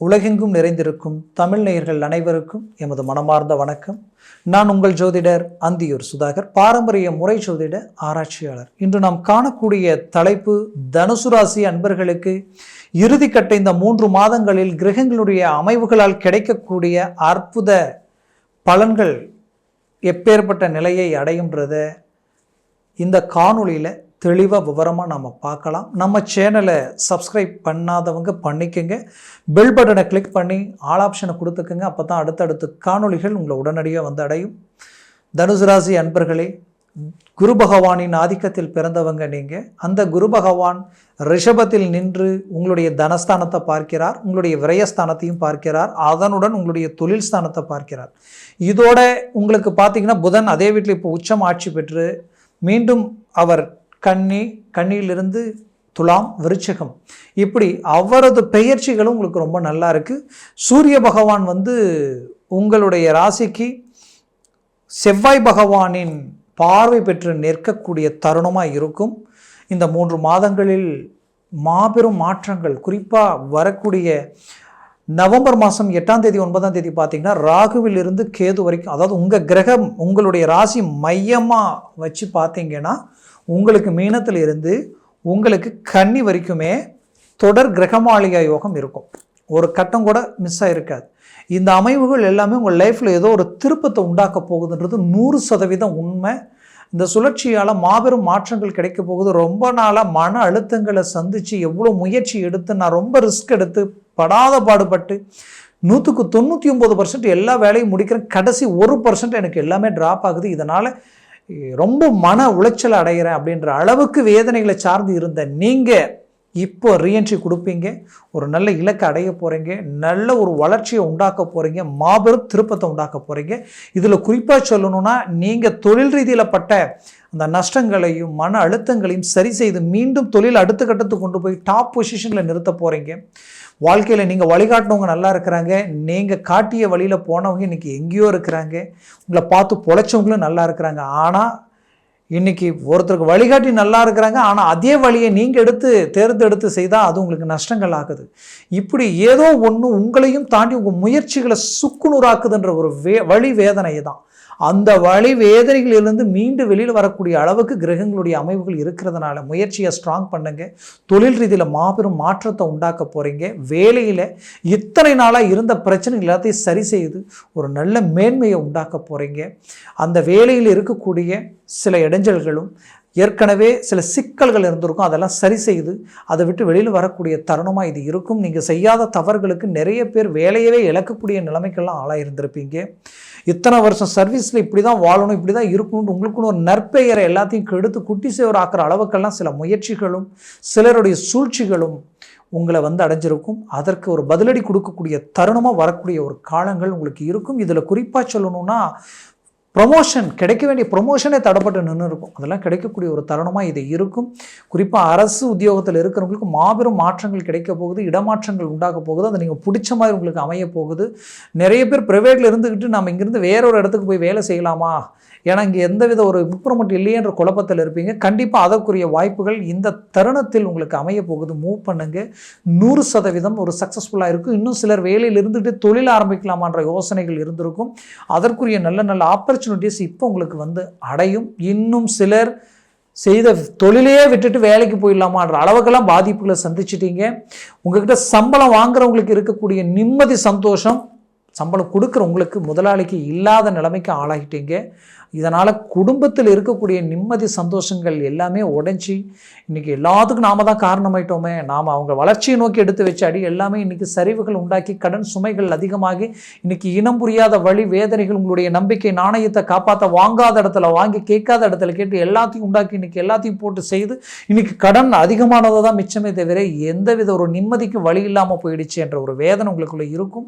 உலகெங்கும் நிறைந்திருக்கும் தமிழ் நேயர்கள் அனைவருக்கும் எமது மனமார்ந்த வணக்கம். நான் உங்கள் ஜோதிடர் அந்தியூர் சுதாகர், பாரம்பரிய முறை ஜோதிட ஆராய்ச்சியாளர். இன்று நாம் காணக்கூடிய தலைப்பு தனுசு ராசி அன்பர்களுக்கு இறுதிக்கட்ட இந்த 3 மாதங்களில் கிரகங்களுடைய அமைவுகளால் கிடைக்கக்கூடிய அற்புத பலன்கள் எப்பேற்பட்ட நிலையை அடையுன்றத இந்த காணொளியில் தெளிவாக விவரமாக நம்ம பார்க்கலாம். நம்ம சேனலை சப்ஸ்கிரைப் பண்ணாதவங்க பண்ணிக்கோங்க, பெல் பட்டனை கிளிக் பண்ணி ஆல் ஆப்ஷனை கொடுத்துக்கோங்க. அப்போ தான் அடுத்தடுத்த காணொளிகள் உங்களை உடனடியாக வந்து அடையும். தனுசு ராசி அன்பர்களே, குரு பகவானின் ஆதிக்கத்தில் பிறந்தவங்க நீங்கள். அந்த குரு பகவான் ரிஷபத்தில் நின்று உங்களுடைய தனஸ்தானத்தை பார்க்கிறார், உங்களுடைய விரயஸ்தானத்தையும் பார்க்கிறார், அதனுடன் உங்களுடைய தொழில் ஸ்தானத்தை பார்க்கிறார். இதோட உங்களுக்கு பார்த்தீங்கன்னா புதன் அதே வீட்டில் இப்போ உச்சம் ஆட்சி பெற்று மீண்டும் அவர் கன்னியிலிருந்து துலாம், விருச்சிகம், இப்படி அவரது பெயர்ச்சிகளும் உங்களுக்கு ரொம்ப நல்லா இருக்குது. சூரிய பகவான் உங்களுடைய ராசிக்கு செவ்வாய் பகவானின் பார்வை பெற்று நிற்கக்கூடிய தருணமாக இருக்கும். இந்த 3 மாதங்களில் மாபெரும் மாற்றங்கள், குறிப்பாக வரக்கூடிய நவம்பர் மாதம் 8ஆம் தேதி 9ஆம் தேதி பார்த்தீங்கன்னா ராகுவில் இருந்து கேது வரைக்கும், அதாவது உங்கள் கிரகம் உங்களுடைய ராசி மையமாக வச்சு பார்த்தீங்கன்னா உங்களுக்கு மீனத்தில் இருந்து உங்களுக்கு கன்னி வரைக்குமே தொடர் கிரகமாளிகா யோகம் இருக்கும். ஒரு கட்டம் கூட மிஸ் ஆகிருக்காது. இந்த அமைவுகள் எல்லாமே உங்கள் லைஃப்பில் ஏதோ ஒரு திருப்பத்தை உண்டாக்க போகுதுன்றது 100% உண்மை. இந்த சுழற்சியால் மாபெரும் மாற்றங்கள் கிடைக்க போகுது. ரொம்ப நாளாக மன அழுத்தங்களை சந்தித்து எவ்வளோ முயற்சி எடுத்து நான் ரொம்ப ரிஸ்க் எடுத்து படாத பாடுபட்டு 99% எல்லா வேலையும் முடிக்கிறேன், கடைசி 1% எனக்கு எல்லாமே ட்ராப் ஆகுது, இதனால் ரொம்ப மன உளைச்சல் அடைகிறேன் அப்படின்ற அளவுக்கு வேதனைகளை சார்ந்து இருந்த நீங்கள் இப்போ ரீஎன்ட்ரி கொடுப்பீங்க, ஒரு நல்ல இலக்கை அடைய போகிறீங்க, நல்ல ஒரு வளர்ச்சியை உண்டாக்க போகிறீங்க, மாபெரும் திருப்பத்தை உண்டாக்க போகிறீங்க. இதில் குறிப்பாக சொல்லணும்னா நீங்கள் தொழில் ரீதியில் பட்ட அந்த நஷ்டங்களையும் மன அழுத்தங்களையும் சரி செய்து மீண்டும் தொழில் அடுத்த கட்டத்துக்கு கொண்டு போய் டாப் பொசிஷனில் நிறுத்த போகிறீங்க. வாழ்க்கையில் நீங்கள் வழிகாட்டினவங்க நல்லா இருக்கிறாங்க, நீங்கள் காட்டிய வழியில் போனவங்க இன்றைக்கி எங்கேயோ இருக்கிறாங்க, உங்களை பார்த்து பொழைச்சவங்களும் நல்லா இருக்கிறாங்க. ஆனால் இன்றைக்கி ஒருத்தருக்கு வழிகாட்டி நல்லா இருக்கிறாங்க, ஆனால் அதே வழியை நீங்கள் தேர்ந்தெடுத்து செய்தால் அது உங்களுக்கு நஷ்டங்கள் ஆகுது. இப்படி ஏதோ ஒன்று உங்களையும் தாண்டி உங்கள் முயற்சிகளை சுக்குநூறாக்குதுன்ற ஒரு வழி வேதனை தான். அந்த வழி வேதனைகளிலிருந்து மீண்டு வெளியில் வரக்கூடிய அளவுக்கு கிரகங்களுடைய அமைவுகள் இருக்கிறதுனால முயற்சியை ஸ்ட்ராங் பண்ணுங்க. தொழில் ரீதியில் மாபெரும் மாற்றத்தை உண்டாக்க போகிறீங்க. வேலையில் இத்தனை நாளாக இருந்த பிரச்சனை எல்லாத்தையும் சரி செய்து ஒரு நல்ல மேன்மையை உண்டாக்க போகிறீங்க. அந்த வேலையில் இருக்கக்கூடிய சில இடைஞ்சல்களும் ஏற்கனவே சில சிக்கல்கள் இருந்திருக்கும், அதெல்லாம் சரி செய்து அதை விட்டு வெளியில் வரக்கூடிய தருணமாக இது இருக்கும். நீங்கள் செய்யாத தவறுகளுக்கு நிறைய பேர் வேலையவே இழக்கக்கூடிய நிலைமைக்கெல்லாம் ஆளாயிருந்திருப்பீங்க. இத்தனை வருஷம் சர்வீஸில் இப்படி தான் வாழணும், இப்படி தான் இருக்கணும்னு உங்களுக்குன்னு ஒரு நற்பெயரை எல்லாத்தையும் கெடுத்து குட்டி சேவர் ஆக்கிற அளவுக்கெல்லாம் சில முயற்சிகளும் சிலருடைய சூழ்ச்சிகளும் உங்களை அடைஞ்சிருக்கும். அதற்கு ஒரு பதிலடி கொடுக்கக்கூடிய தருணமாக வரக்கூடிய ஒரு காலங்கள் உங்களுக்கு இருக்கும். இதில் குறிப்பாக சொல்லணும்னா ப்ரொமோஷன், கிடைக்க வேண்டிய ப்ரொமோஷனே தடப்பட்டு நின்று இருக்கும், அதெல்லாம் கிடைக்கக்கூடிய ஒரு தருணமாக இது இருக்கும். குறிப்பாக அரசு உத்தியோகத்தில் இருக்கிறவங்களுக்கு மாபெரும் மாற்றங்கள் கிடைக்க போகுது, இடமாற்றங்கள் உண்டாக போகுது, அது நீங்கள் பிடிச்ச மாதிரி உங்களுக்கு அமைய போகுது. நிறைய பேர் ப்ரைவேட்டில் இருந்துக்கிட்டு நம்ம இங்கேருந்து வேறொரு இடத்துக்கு போய் வேலை செய்யலாமா, ஏன்னா இங்கே எந்தவித ஒரு இம்ப்ரூவ்மெண்ட் இல்லையன்ற குழப்பத்தில் இருப்பீங்க. கண்டிப்பாக அதற்குரிய வாய்ப்புகள் இந்த தருணத்தில் உங்களுக்கு அமைய போகுது. மூவ் பண்ணுங்க, 100% ஒரு சக்ஸஸ்ஃபுல்லாக இருக்கும். இன்னும் சிலர் வேலையில் இருந்துட்டு தொழில் ஆரம்பிக்கலாமான்ற யோசனைகள் இருந்திருக்கும், அதற்குரிய நல்ல நல்ல ஆப்பர்ச்சுனிட்டிஸ் இப்போ உங்களுக்கு அடையும். இன்னும் சிலர் செய்த தொழிலையே விட்டுட்டு வேலைக்கு போயிடலாமான்ற அளவுக்கெல்லாம் பாதிப்புகளை சந்திச்சிட்டீங்க. உங்ககிட்ட சம்பளம் வாங்குறவங்களுக்கு இருக்கக்கூடிய நிம்மதி சந்தோஷம் சம்பளம் கொடுக்குறவங்களுக்கு முதலாளிக்கு இல்லாத நிலைமைக்கு ஆளாகிட்டீங்க. இதனால் குடும்பத்தில் இருக்கக்கூடிய நிம்மதி சந்தோஷங்கள் எல்லாமே உடைஞ்சி இன்றைக்கி எல்லாத்துக்கும் நாம் தான் காரணமாயிட்டோமே, நாம் அவங்க வளர்ச்சியை நோக்கி எடுத்து வச்ச அடி எல்லாமே இன்றைக்கி சரிவுகள் உண்டாக்கி கடன் சுமைகள் அதிகமாகி இன்றைக்கி இனம் புரியாத வழி வேதனைகள், உங்களுடைய நம்பிக்கை நாணயத்தை காப்பாற்ற வாங்காத இடத்துல வாங்கி கேட்காத இடத்துல கேட்டு எல்லாத்தையும் உண்டாக்கி இன்றைக்கி எல்லாத்தையும் போட்டு செய்து இன்றைக்கி கடன் அதிகமானதை தான் மிச்சமே தவிர எந்தவித ஒரு நிம்மதிக்கு வழி இல்லாமல் போயிடுச்சு என்ற ஒரு வேதனை உங்களுக்குள்ளே இருக்கும்.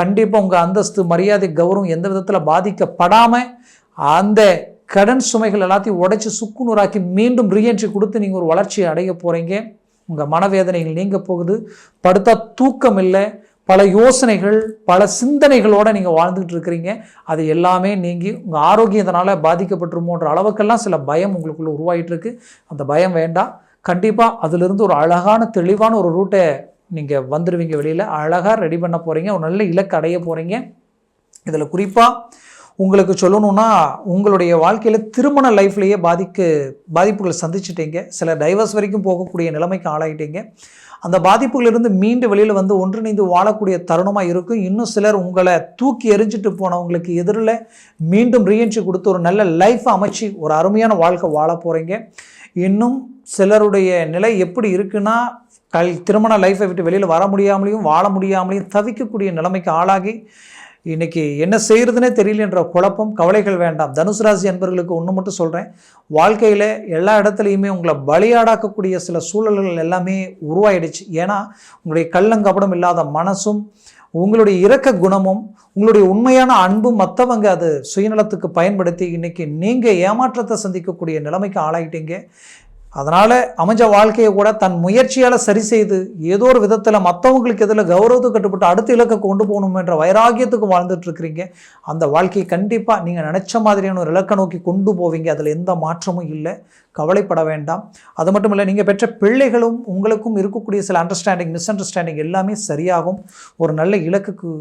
கண்டிப்பாக உங்கள் அந்தஸ்து மரியாதை கௌரவம் எந்த விதத்தில் பாதிக்கப்படாமல் அந்த கடன் சுமைகள் எல்லாத்தையும் உடைச்சி சுக்குநூறாக்கி மீண்டும் ரீஎன்ட்ரி கொடுத்து நீங்கள் ஒரு வளர்ச்சியை அடைய போகிறீங்க. உங்கள் மனவேதனைகள் நீங்க போகுது, படுத்தா தூக்கம் இல்லை, பல யோசனைகள் பல சிந்தனைகளோடு நீங்கள் வாழ்ந்துகிட்டு இருக்கிறீங்க. அது எல்லாமே நீங்கி உங்கள் ஆரோக்கியத்தினால பாதிக்கப்பட்டுருமோன்ற அளவுக்கெல்லாம் சில பயம் உங்களுக்குள்ளே உருவாகிட்டு இருக்கு. அந்த பயம் வேண்டாம். கண்டிப்பாக அதிலிருந்து ஒரு அழகான தெளிவான ஒரு ரூட்டை நீங்கள் வந்துடுவீங்க. வெளியில் அழகாக ரெடி பண்ண போகிறீங்க. ஒரு நல்ல இலக்கு அடைய போகிறீங்க. இதில் குறிப்பாக உங்களுக்கு சொல்லணுன்னா, உங்களுடைய வாழ்க்கையில் திருமண லைஃப்லேயே பாதிப்புகளை சந்திச்சிட்டீங்க. சில டைவர்ஸ் வரைக்கும் போகக்கூடிய நிலைமைக்கு ஆளாயிட்டீங்க. அந்த பாதிப்புகளிலிருந்து மீண்டு வெளியில் வந்து ஒன்றிணைந்து வாழக்கூடிய தருணமாக இருக்கும். இன்னும் சிலர் உங்களை தூக்கி எறிஞ்சிட்டு போனவங்களுக்கு எதிரில் மீண்டும் ரீஎன்ட்ரி கொடுத்து ஒரு நல்ல லைஃப்பை அமைச்சு ஒரு அருமையான வாழ்க்கை வாழ போகிறீங்க. இன்னும் சிலருடைய நிலை எப்படி இருக்குன்னா, திருமண லைஃப்பை விட்டு வெளியில் வர முடியாமலையும் வாழ முடியாமலையும் தவிக்கக்கூடிய நிலைமைக்கு ஆளாகி இன்றைக்கி என்ன செய்கிறதுனே தெரியலன்ற குழப்பம், கவலைகள் வேண்டாம். தனுசு ராசி அன்பர்களுக்கு ஒன்று மட்டும் சொல்கிறேன், வாழ்க்கையில் எல்லா இடத்துலையுமே உங்களை பலியாடாக்கக்கூடிய சில சூழல்கள் எல்லாமே உருவாயிடுச்சு. ஏன்னா உங்களுடைய கள்ளங்கபடம் இல்லாத மனசும், உங்களுடைய இரக்க குணமும், உங்களுடைய உண்மையான அன்பும் மற்றவங்க அது சுயநலத்துக்கு பயன்படுத்தி இன்றைக்கி நீங்கள் ஏமாற்றத்தை சந்திக்கக்கூடிய நிலைமைக்கு ஆளாயிட்டீங்க. அதனால் அமைஞ்ச வாழ்க்கையை கூட தன் முயற்சியால் சரி செய்து ஏதோ ஒரு விதத்தில் மற்றவங்களுக்கு எதில் கௌரவத்துக்கு கட்டுப்பட்டு அடுத்த இலக்கை கொண்டு போகணும் என்ற வைராகியத்துக்கு வாழ்ந்துட்டுருக்கிறீங்க. அந்த வாழ்க்கையை கண்டிப்பாக நீங்கள் நினச்ச மாதிரியான ஒரு இலக்கை நோக்கி கொண்டு போவீங்க. அதில் எந்த மாற்றமும் இல்லை, கவலைப்பட வேண்டாம். அது மட்டும் இல்லை, நீங்கள் பெற்ற பிள்ளைகளும் உங்களுக்கும் இருக்கக்கூடிய சில மிஸ் அண்டர்ஸ்டாண்டிங் எல்லாமே சரியாகும். ஒரு நல்ல இலக்குக்கு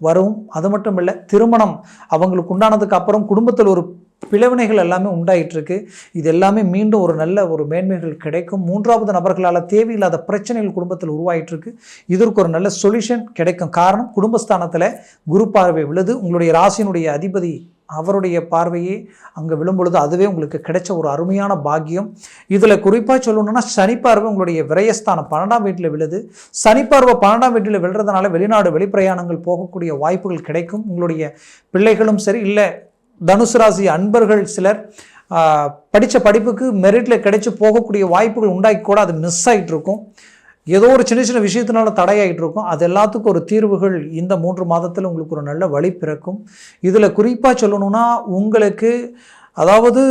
வரும். அது மட்டும் இல்லை, திருமணம் அவங்களுக்கு உண்டானதுக்கு அப்புறம் குடும்பத்தில் ஒரு பிளவினைகள் எல்லாமே உண்டாயிட்டிருக்கு. இது எல்லாமே மீண்டும் ஒரு நல்ல ஒரு மேன்மைகள் கிடைக்கும். மூன்றாவது நபர்களால் தேவையில்லாத பிரச்சனைகள் குடும்பத்தில் உருவாயிட்டிருக்கு. இதற்கு ஒரு நல்ல சொல்யூஷன் கிடைக்கும். காரணம், குடும்பஸ்தானத்தில் குரு பார்வை விழுது. உங்களுடைய ராசியினுடைய அதிபதி அவருடைய பார்வையே அங்கே விழும்பொழுது அதுவே உங்களுக்கு கிடைச்ச ஒரு அருமையான பாக்கியம். இதில் குறிப்பாக சொல்லணும்னா, சனிப்பார்வை உங்களுடைய விரயஸ்தானம் 12ஆம் வீட்டில் விழுது. சனிப்பார்வை 12ஆம் வீட்டில் விழுறதுனால வெளிநாடு வெளிப்பிரயாணங்கள் போகக்கூடிய வாய்ப்புகள் கிடைக்கும். உங்களுடைய பிள்ளைகளும் சரி, இல்லை தனுசு ராசி அன்பர்கள் சிலர் படித்த படிப்புக்கு மெரிட்டில் கிடைச்சி போகக்கூடிய வாய்ப்புகள் உண்டாக்கி கூட அது மிஸ் ஆகிட்டு இருக்கும். ஏதோ ஒரு சின்ன சின்ன விஷயத்தினால தடையாகிட்டு இருக்கும். அது எல்லாத்துக்கும் ஒரு தீர்வுகள் இந்த 3 மாதத்தில் உங்களுக்கு ஒரு நல்ல வழி பிறக்கும். இதில் குறிப்பாக சொல்லணும்னா, உங்களுக்கு அதாவது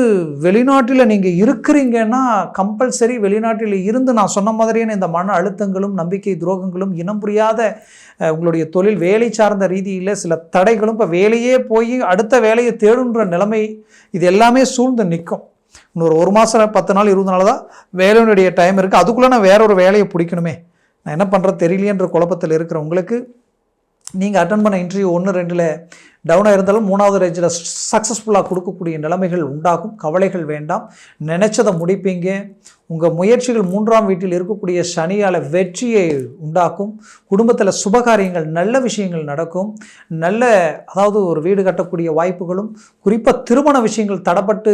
வெளிநாட்டில் நீங்கள் இருக்கிறீங்கன்னா கம்பல்சரி வெளிநாட்டில் இருந்து நான் சொன்ன மாதிரியான இந்த மன அழுத்தங்களும் நம்பிக்கை துரோகங்களும் இனம் புரியாத உங்களுடைய தொழில் வேலை சார்ந்த ரீதியில் சில தடைகளும், இப்போ வேலையே போய் அடுத்த வேலையை தேடுன்ற நிலைமை, இது எல்லாமே சூழ்ந்து நிற்கும். இன்னொரு 1 மாதம் 10 நாள் 20 நாள் தான் வேலையினுடைய டைம் இருக்குது. அதுக்குள்ளே நான் வேற ஒரு வேலையை பிடிக்கணுமே, நான் என்ன பண்ணுறது தெரியலையன்ற குழப்பத்தில் இருக்கிற உங்களுக்கு நீங்கள் அட்டன் பண்ண இன்டர்வியூ 1-2ல் டவுனாக இருந்தாலும் 3வது ரேஞ்சில் சக்ஸஸ்ஃபுல்லாக கொடுக்கக்கூடிய நிலைமைகள் உண்டாகும். கவலைகள் வேண்டாம், நினைச்சதை முடிப்பீங்க. உங்கள் முயற்சிகள் 3ஆம் வீட்டில் இருக்கக்கூடிய சனியால் வெற்றியை உண்டாக்கும். குடும்பத்தில் சுபகாரியங்கள் நல்ல விஷயங்கள் நடக்கும். அதாவது ஒரு வீடு கட்டக்கூடிய வாய்ப்புகளும், குறிப்பாக திருமண விஷயங்கள் தடைப்பட்டு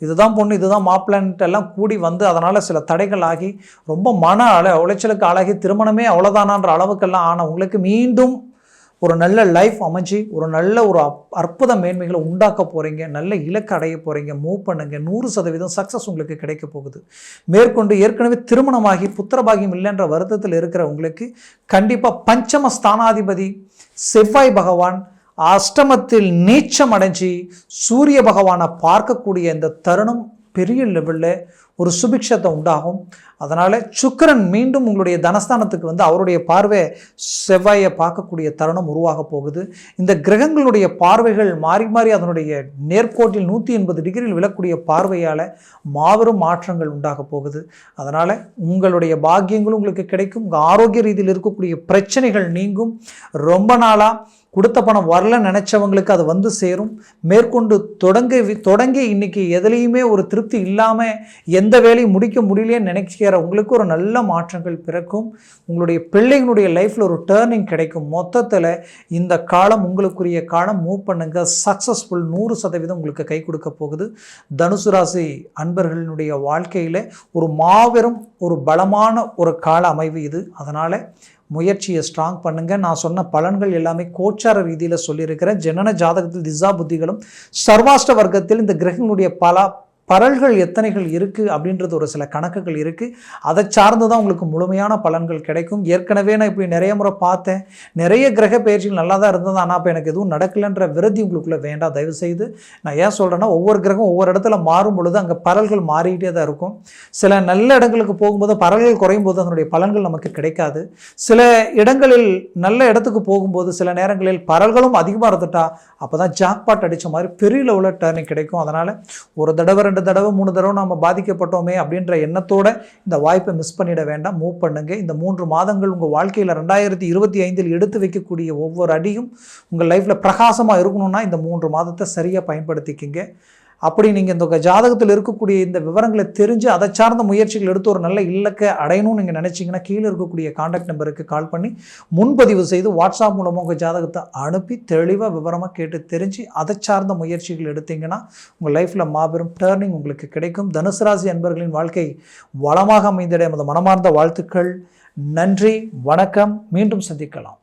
இதுதான் பொண்ணு இதுதான் மாப்பிள்ளைன்ட்டு எல்லாம் கூடி வந்து அதனால் சில தடைகள் ஆகி ரொம்ப மன உளைச்சலுக்கு ஆளாகி திருமணமே அவ்வளோதானான்ற அளவுக்கெல்லாம் ஆன உங்களுக்கு மீண்டும் ஒரு நல்ல லைஃப் அமைஞ்சு ஒரு நல்ல ஒரு அற்புத மேன்மைகளை உண்டாக்க போகிறீங்க. நல்ல இலக்கு அடைய போகிறீங்க. மூவ் பண்ணுங்க. 100% சக்ஸஸ் உங்களுக்கு கிடைக்க போகுது. மேற்கொண்டு ஏற்கனவே திருமணமாகி புத்திரபாகியம் இல்லைன்ற வருத்தத்தில் இருக்கிற உங்களுக்கு கண்டிப்பாக பஞ்சம ஸ்தானாதிபதி செவ்வாய் பகவான் அஷ்டமத்தில் நீச்சம் அடைஞ்சி சூரிய பகவானை பார்க்கக்கூடிய இந்த தருணம் பெரிய லெவலில் ஒரு சுபிக்ஷத்தை உண்டாகும். அதனால் சுக்கிரன் மீண்டும் உங்களுடைய தனஸ்தானத்துக்கு வந்து அவருடைய பார்வை செவ்வாயை பார்க்கக்கூடிய தருணம் உருவாக போகுது. இந்த கிரகங்களுடைய பார்வைகள் மாறி மாறி அதனுடைய நேர்கோட்டில் 180 டிகிரியில் விழக்கூடிய பார்வையால் மாபெரும் மாற்றங்கள் உண்டாக போகுது. அதனால் உங்களுடைய பாக்கியங்களும் உங்களுக்கு கிடைக்கும். உங்கள் ஆரோக்கிய ரீதியில் இருக்கக்கூடிய பிரச்சனைகள் நீங்கும். ரொம்ப நாளாக கொடுத்த பணம் வரல நினச்சவங்களுக்கு அது வந்து சேரும். மேற்கொண்டு தொடங்கி இன்றைக்கி எதுலேயுமே ஒரு திருப்தி இல்லாமல் எந்த வேலையும் முடிக்க முடியலையேன்னு நினைக்கிற உங்களுக்கு ஒரு நல்ல மாற்றங்கள் பிறக்கும். உங்களுடைய பிள்ளைகளுடைய லைஃப்பில் ஒரு டேர்னிங் கிடைக்கும். மொத்தத்தில் இந்த காலம் உங்களுக்குரிய காலம். மூவ் பண்ணுங்க. சக்ஸஸ்ஃபுல் 100% உங்களுக்கு கை கொடுக்க போகுது. தனுசு ராசி அன்பர்களினுடைய வாழ்க்கையில் ஒரு மாபெரும் ஒரு பலமான ஒரு கால அமைவு இது. அதனால் முயற்சியை ஸ்ட்ராங் பண்ணுங்கள். நான் சொன்ன பலன்கள் எல்லாமே கோச்சார ரீதியில் சொல்லியிருக்கிறேன். ஜனன ஜாதகத்தில் திசா புத்திகளும் சர்வாஷ்ட வர்க்கத்தில் இந்த கிரகங்களுடைய பரல்கள் எத்தனைகள் இருக்குது அப்படின்றது ஒரு சில கணக்குகள் இருக்குது. அதை சார்ந்து தான் உங்களுக்கு முழுமையான பலன்கள் கிடைக்கும். ஏற்கனவே நான் இப்படி நிறைய முறை பார்த்தேன், நிறைய கிரக பயிற்சிகள் நல்லா தான் இருந்தது, ஆனால் அப்போ எனக்கு எதுவும் நடக்கலைன்ற விரதி உங்களுக்குள்ளே வேண்டாம். தயவுசெய்து நான் ஏன் சொல்கிறேன்னா, ஒவ்வொரு கிரகம் ஒவ்வொரு இடத்துல மாறும் பொழுது அங்கே பரல்கள் மாறிக்கிட்டே தான் இருக்கும். சில நல்ல இடங்களுக்கு போகும்போது பரல்கள் குறையும் போது அதனுடைய பலன்கள் நமக்கு கிடைக்காது. சில இடங்களில் நல்ல இடத்துக்கு போகும்போது சில நேரங்களில் பரல்களும் அதிகமாக இருந்துட்டா அப்போ தான் ஜாக்பாட் அடித்த மாதிரி பெரிய லெவலில் டர்னிங் கிடைக்கும். அதனால் ஒரு தடவை 2 தடவை 3 தடவை நம்ம பாதிக்கப்பட்டோமே அப்படின்ற எண்ணத்தோட இந்த வாய்ப்பை மிஸ் பண்ணிட வேண்டாம். மூவ் பண்ணுங்க. இந்த 3 மாதங்கள் உங்கள் வாழ்க்கையில் 2025 எடுத்து வைக்கக்கூடிய ஒவ்வொரு அடியும் உங்கள் லைஃப்பில் பிரகாசமாக இருக்கணும்னா இந்த 3 மாதத்தை சரியாக பயன்படுத்திக்கிங்க. அப்படி நீங்கள் இந்த ஜாதகத்தில் இருக்கக்கூடிய இந்த விவரங்களை தெரிஞ்சு அதை சார்ந்த முயற்சிகள் எடுத்து ஒரு நல்ல இலக்கை அடையணும்னு நீங்கள் நினச்சிங்கன்னா கீழே இருக்கக்கூடிய கான்டாக்ட் நம்பருக்கு கால் பண்ணி முன்பதிவு செய்து வாட்ஸ்அப் மூலமாக உங்கள் ஜாதகத்தை அனுப்பி தெளிவாக விவரமாக கேட்டு தெரிஞ்சு அதை சார்ந்த முயற்சிகள் எடுத்தீங்கன்னா உங்கள் லைஃப்பில் மாபெரும் டேர்னிங் உங்களுக்கு கிடைக்கும். தனுசு ராசி அன்பர்களின் வாழ்க்கை வளமாக அமைந்திட எமது மனமார்ந்த வாழ்த்துக்கள். நன்றி, வணக்கம். மீண்டும் சந்திக்கலாம்.